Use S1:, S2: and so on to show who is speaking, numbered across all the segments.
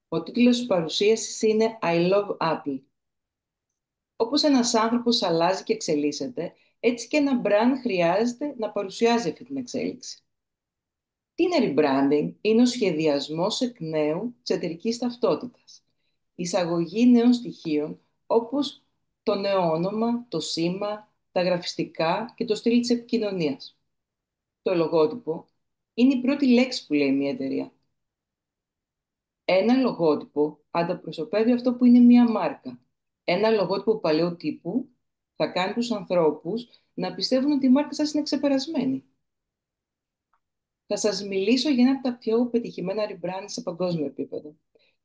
S1: Ο τίτλος της παρουσίασης είναι «I love Apple». Όπως ένας άνθρωπος αλλάζει και εξελίσσεται, έτσι και ένα brand χρειάζεται να παρουσιάζει αυτή την εξέλιξη. Τι είναι rebranding? Είναι ο σχεδιασμός εκ νέου της εταιρικής ταυτότητας. Η εισαγωγή νέων στοιχείων, όπως το νέο όνομα, το σήμα, τα γραφιστικά και το στυλ της επικοινωνίας. Το λογότυπο είναι η πρώτη λέξη που λέει μια εταιρεία. Ένα λογότυπο ανταπροσωπεύει αυτό που είναι μια μάρκα. Ένα λογότυπο παλαιού τύπου θα κάνει τους ανθρώπους να πιστεύουν ότι η μάρκα σας είναι ξεπερασμένη. Θα σας μιλήσω για ένα από τα πιο πετυχημένα rebrand σε παγκόσμιο επίπεδο.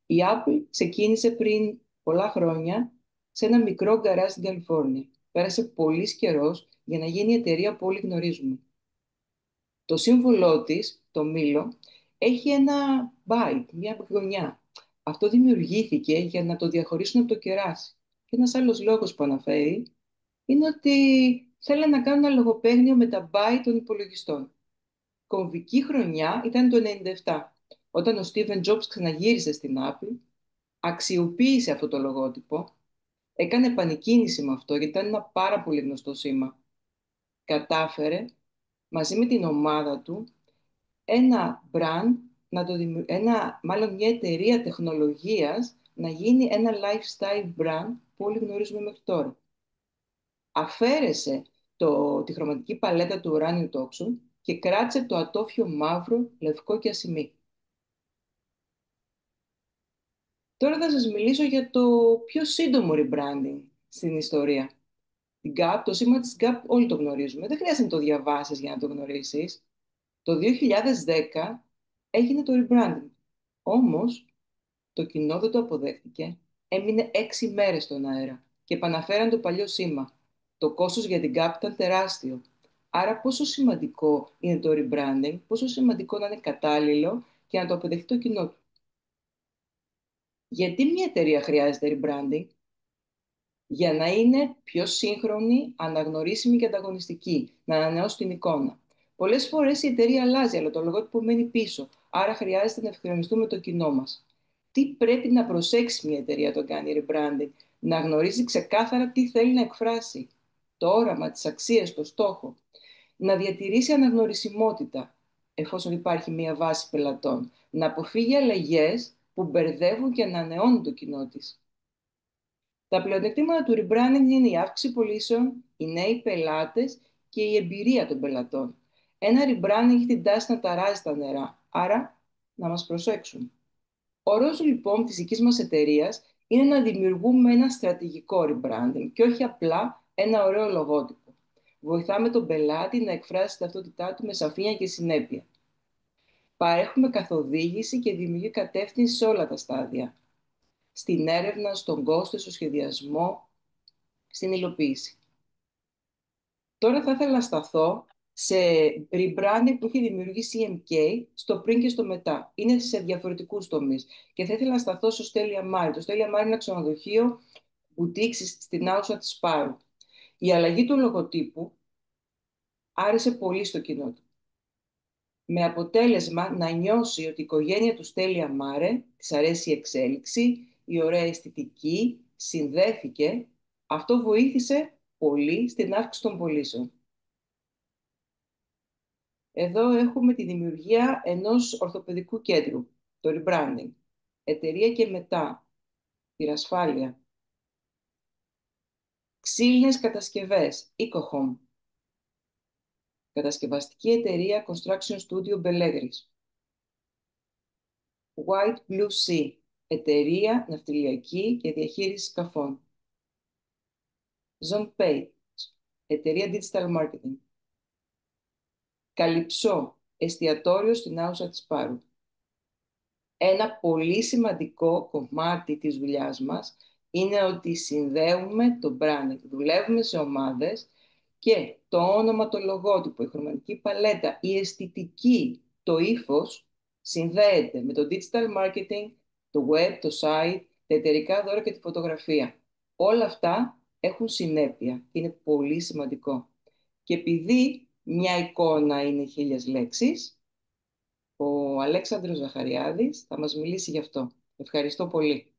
S1: Η Apple ξεκίνησε πριν πολλά χρόνια σε ένα μικρό γκαράζ στην Καλιφόρνια. Πέρασε πολύς καιρός για να γίνει η εταιρεία που όλοι γνωρίζουμε. Το σύμβολό της, το μήλο, έχει ένα bite, μια γωνιά. Αυτό δημιουργήθηκε για να το διαχωρίσουν από το κεράσι. Και ένας άλλος λόγος που αναφέρει είναι ότι θέλουν να κάνουν ένα λογοπαίγνιο με τα byte των υπολογιστών. Κομβική χρονιά ήταν το 1997, όταν ο Steven Jobs ξαναγύρισε στην Apple, αξιοποίησε αυτό το λογότυπο, έκανε επανεκκίνηση με αυτό γιατί ήταν ένα πάρα πολύ γνωστό σήμα. Κατάφερε μαζί με την ομάδα του ένα brand, μάλλον μια εταιρεία τεχνολογίας να γίνει ένα lifestyle brand που όλοι γνωρίζουμε μέχρι τώρα. Αφαίρεσε τη χρωματική παλέτα του ουράνιου τόξου και κράτησε το ατόφιο μαύρο, λευκό και ασημί. Τώρα θα σας μιλήσω για το πιο σύντομο rebranding στην ιστορία. Την Gap, το σήμα της Gap όλοι το γνωρίζουμε. Δεν χρειάζεται να το διαβάσεις για να το γνωρίσεις. Το 2010 έγινε το rebranding. Όμως, το κοινό δεν το αποδέχτηκε. Έμεινε 6 μέρες στον αέρα και επαναφέραν το παλιό σήμα. Το κόστος για την Gap ήταν τεράστιο. Άρα πόσο σημαντικό είναι το rebranding, πόσο σημαντικό να είναι κατάλληλο και να το αποδεχτεί το κοινό του. Γιατί μια εταιρεία χρειάζεται rebranding? Για να είναι πιο σύγχρονη, αναγνωρίσιμη και ανταγωνιστική, να ανανεώσει την εικόνα. Πολλές φορές η εταιρεία αλλάζει, αλλά το λογότυπο μένει πίσω, άρα χρειάζεται να ευθυγραμμιστούμε το κοινό μας. Τι πρέπει να προσέξει μια εταιρεία όταν κάνει rebranding? Να γνωρίζει ξεκάθαρα τι θέλει να εκφράσει, το όραμα, τις αξίες, το στόχο. Να διατηρήσει αναγνωρισιμότητα, εφόσον υπάρχει μια βάση πελατών. Να αποφύγει αλλαγές που μπερδεύουν και ανανεώνουν το κοινό της. Τα πλεονεκτήματα του rebranding είναι η αύξηση πωλήσεων, οι νέοι πελάτες και η εμπειρία των πελατών. Ένα rebranding έχει την τάση να ταράζει τα νερά, άρα να μας προσέξουν. Ο ρόλος λοιπόν της δικής μας εταιρείας είναι να δημιουργούμε ένα στρατηγικό rebranding και όχι απλά ένα ωραίο λογότυπο. Βοηθάμε τον πελάτη να εκφράσει την ταυτότητά του με σαφήνεια και συνέπεια. Παρέχουμε καθοδήγηση και δημιουργεί κατεύθυνση σε όλα τα στάδια. Στην έρευνα, στον κόστο, στο σχεδιασμό, στην υλοποίηση. Τώρα θα ήθελα να σταθώ σε rebranding που έχει δημιουργήσει η MK στο πριν και στο μετά. Είναι σε διαφορετικούς τομείς. Και θα ήθελα να σταθώ στο Στέλια Μάρι. Το Στέλια Μάρι είναι ένα ξενοδοχείο μπουτίξ στην Άουσα της Πάρου. Η αλλαγή του λογοτύπου άρεσε πολύ στο κοινό του. Με αποτέλεσμα να νιώσει ότι η οικογένεια του Στέλια Μάρε της αρέσει η εξέλιξη, η ωραία αισθητική, συνδέθηκε. Αυτό βοήθησε πολύ στην αύξηση των πωλήσεων. Εδώ έχουμε τη δημιουργία ενός ορθοπαιδικού κέντρου, το rebranding, εταιρεία και μετά, πυρασφάλεια, ξύλινες κατασκευές, EcoHome, κατασκευαστική εταιρεία Construction Studio Belegris, White Blue Sea, εταιρεία ναυτιλιακή και διαχείριση σκαφών, ZonePay, εταιρεία Digital Marketing, Καλυψό, εστιατόριο στην Άουσα της Πάρου. Ένα πολύ σημαντικό κομμάτι της δουλειάς μας είναι ότι συνδέουμε το branding. Δουλεύουμε σε ομάδες και το όνομα, το λογότυπο, η χρωματική παλέτα, η αισθητική, το ύφος συνδέεται με το digital marketing, το web, το site, τα εταιρικά δώρα και τη φωτογραφία. Όλα αυτά έχουν συνέπεια και είναι πολύ σημαντικό. Και επειδή μια εικόνα είναι 1000 λέξεις, ο Αλέξανδρος Ζαχαριάδης θα μας μιλήσει γι' αυτό. Ευχαριστώ πολύ.